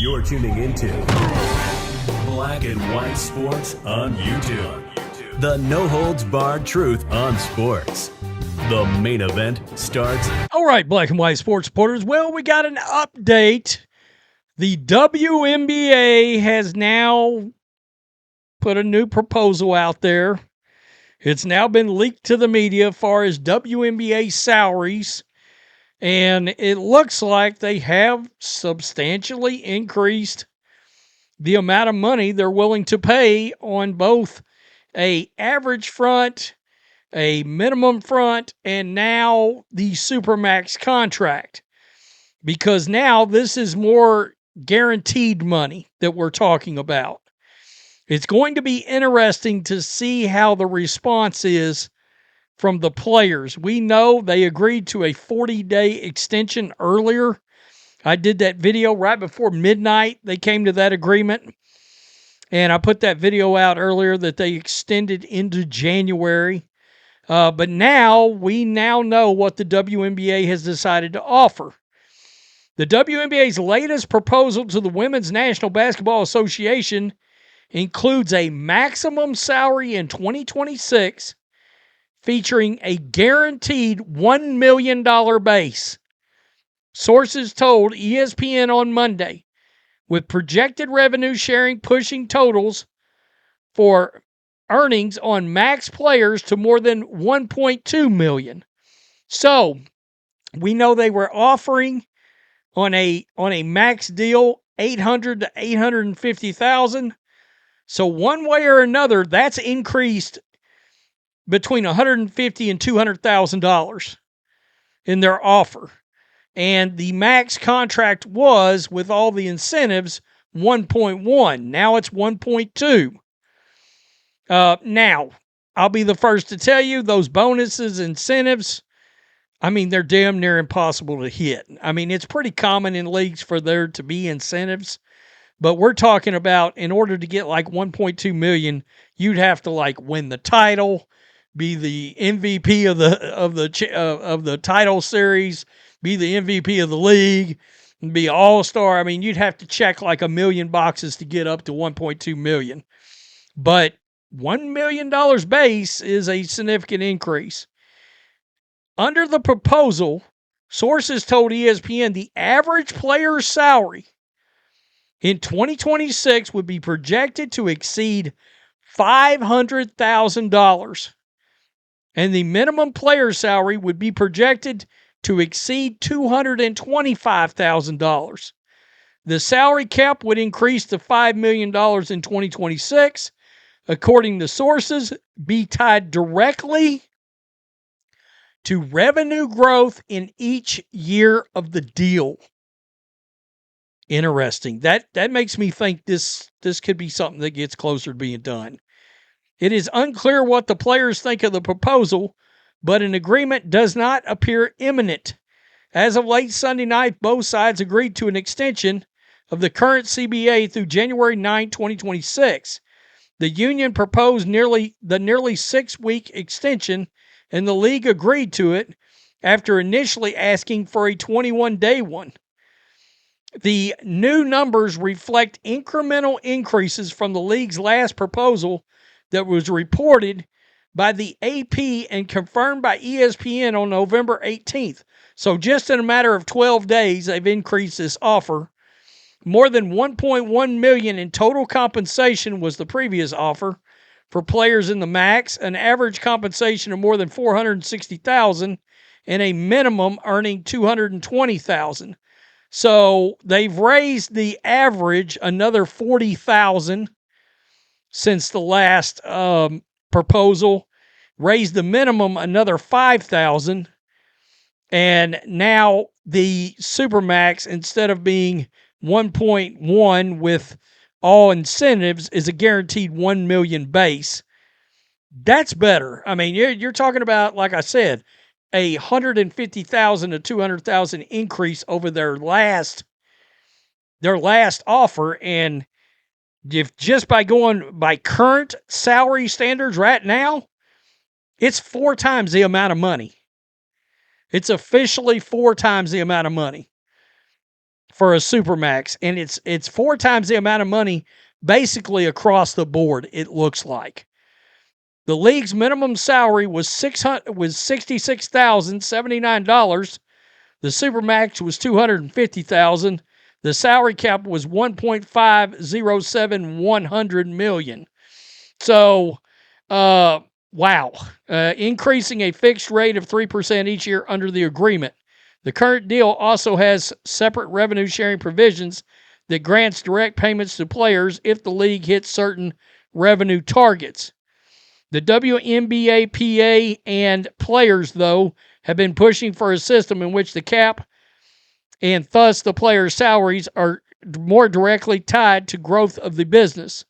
You're tuning into Black and White Sports on YouTube. The no-holds-barred truth on sports. The main event starts. All right, Black and White Sports supporters. Well, we got an update. The WNBA has now put a new proposal out there. It's now been leaked to the media as far as WNBA salaries. And it looks like they have substantially increased the amount of money they're willing to pay on both a average front, a minimum front, and now the Supermax contract. Because now this is more guaranteed money that we're talking about. It's going to be interesting to see how the response is from the players. We know they agreed to a 40-day extension earlier. I did that video right before midnight. They came to that agreement. And I put that video out earlier that they extended into January. But now, we now know what the WNBA has decided to offer. The WNBA's latest proposal to the Women's National Basketball Association includes a maximum salary in 2026 featuring a guaranteed $1 million base. Sources told ESPN on Monday, with projected revenue sharing pushing totals for earnings on max players to more than $1.2 million. So, we know they were offering on a max deal $800,000 to $850,000. So one way or another, that's increased between $150,000 and $200,000 in their offer. And the max contract was, with all the incentives, 1.1. Now it's 1.2. Now, I'll be the first to tell you, those bonuses, incentives, I mean, they're damn near impossible to hit. I mean, it's pretty common in leagues for there to be incentives. But we're talking about, in order to get like 1.2 million, you'd have to like win the title, be the MVP of the title series, be the MVP of the league, and be all-star. I mean, you'd have to check like 1 million boxes to get up to 1.2 million. But $1 million base is a significant increase. Under the proposal, sources told ESPN the average player's salary in 2026 would be projected to exceed $500,000. And the minimum player salary would be projected to exceed $225,000. The salary cap would increase to $5 million in 2026, according to sources, be tied directly to revenue growth in each year of the deal. Interesting. That makes me think this could be something that gets closer to being done. It is unclear what the players think of the proposal, but an agreement does not appear imminent. As of late Sunday night, both sides agreed to an extension of the current CBA through January 9, 2026. The union proposed nearly 6-week extension, and the league agreed to it after initially asking for a 21-day one. The new numbers reflect incremental increases from the league's last proposal that was reported by the AP and confirmed by ESPN on November 18th. So just in a matter of 12 days, they've increased this offer. More than $1.1 million in total compensation was the previous offer for players in the max, an average compensation of more than $460,000, and a minimum earning $220,000. So they've raised the average another $40,000 since the last proposal, raised the minimum another $5,000, and now the Supermax, instead of being 1.1 with all incentives, is a guaranteed 1 million base. That's better. I mean, you're talking about, like I said, a $150,000 to $200,000 increase over their last offer. And if just by going by current salary standards right now, it's 4 times the amount of money. It's officially 4 times the amount of money. for a supermax, and it's 4 times the amount of money basically across the board. It looks like the league's minimum salary was $66,079. The supermax was $250,000. The salary cap was $1.507 million. So, wow, increasing a fixed rate of 3% each year under the agreement. The current deal also has separate revenue sharing provisions that grants direct payments to players if the league hits certain revenue targets. The WNBA, PA, and players, though, have been pushing for a system in which the cap and thus the players' salaries are more directly tied to growth of the business,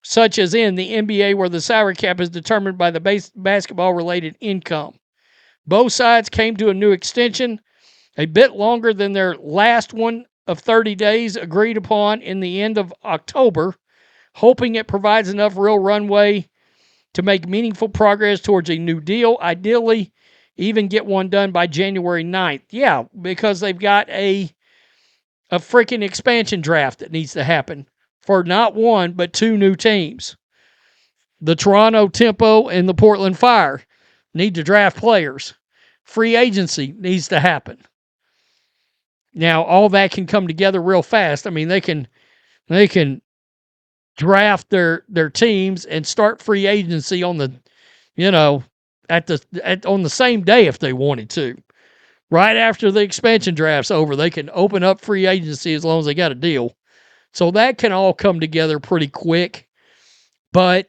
such as in the NBA, where the salary cap is determined by the basketball-related income. Both sides came to a new extension, a bit longer than their last one of 30 days agreed upon in the end of October, hoping it provides enough real runway to make meaningful progress towards a new deal, ideally even get one done by January 9th. Yeah, because they've got a freaking expansion draft that needs to happen for not one, but 2 new teams. The Toronto Tempo and the Portland Fire need to draft players. Free agency needs to happen. Now, all that can come together real fast. I mean, they can draft their teams and start free agency on the, on the same day if they wanted to. Right after the expansion draft's over, they can open up free agency as long as they got a deal. So that can all come together pretty quick. But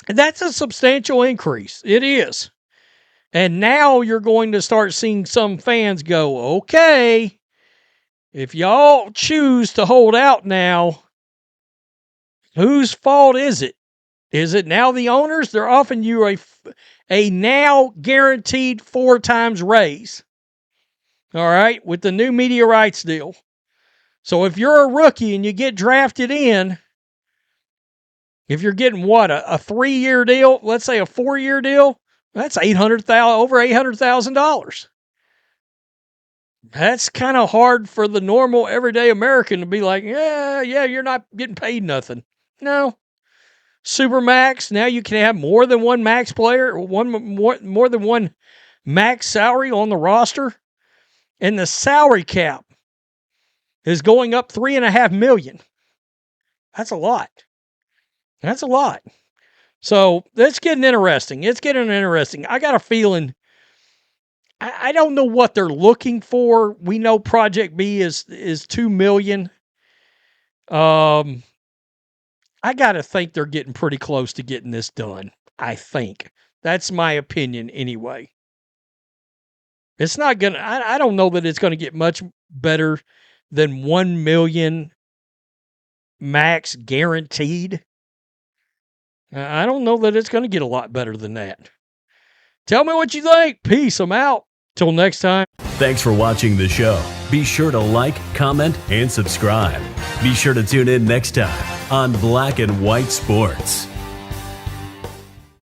that's a substantial increase. It is. And now you're going to start seeing some fans go, okay, if y'all choose to hold out now, whose fault is it? Is it now the owners? They're offering you a now guaranteed 4 times raise. All right, with the new media rights deal. So if you're a rookie and you get drafted in, if you're getting what, a 3-year deal, let's say a 4-year deal, that's over $800,000. That's kind of hard for the normal everyday American to be like, yeah, you're not getting paid nothing. No. Supermax, now you can have more than one max player, more than one max salary on the roster. And the salary cap is going up $3.5 million. That's a lot. That's a lot. So it's getting interesting. I got a feeling, I don't know what they're looking for. We know Project B is $2 million. I got to think they're getting pretty close to getting this done. I think. That's my opinion anyway. It's not going to, I don't know that it's going to get much better than $1 million max guaranteed. I don't know that it's going to get a lot better than that. Tell me what you think. Peace. I'm out. Till next time. Thanks for watching the show. Be sure to like, comment, and subscribe. Be sure to tune in next time on Black and White Sports.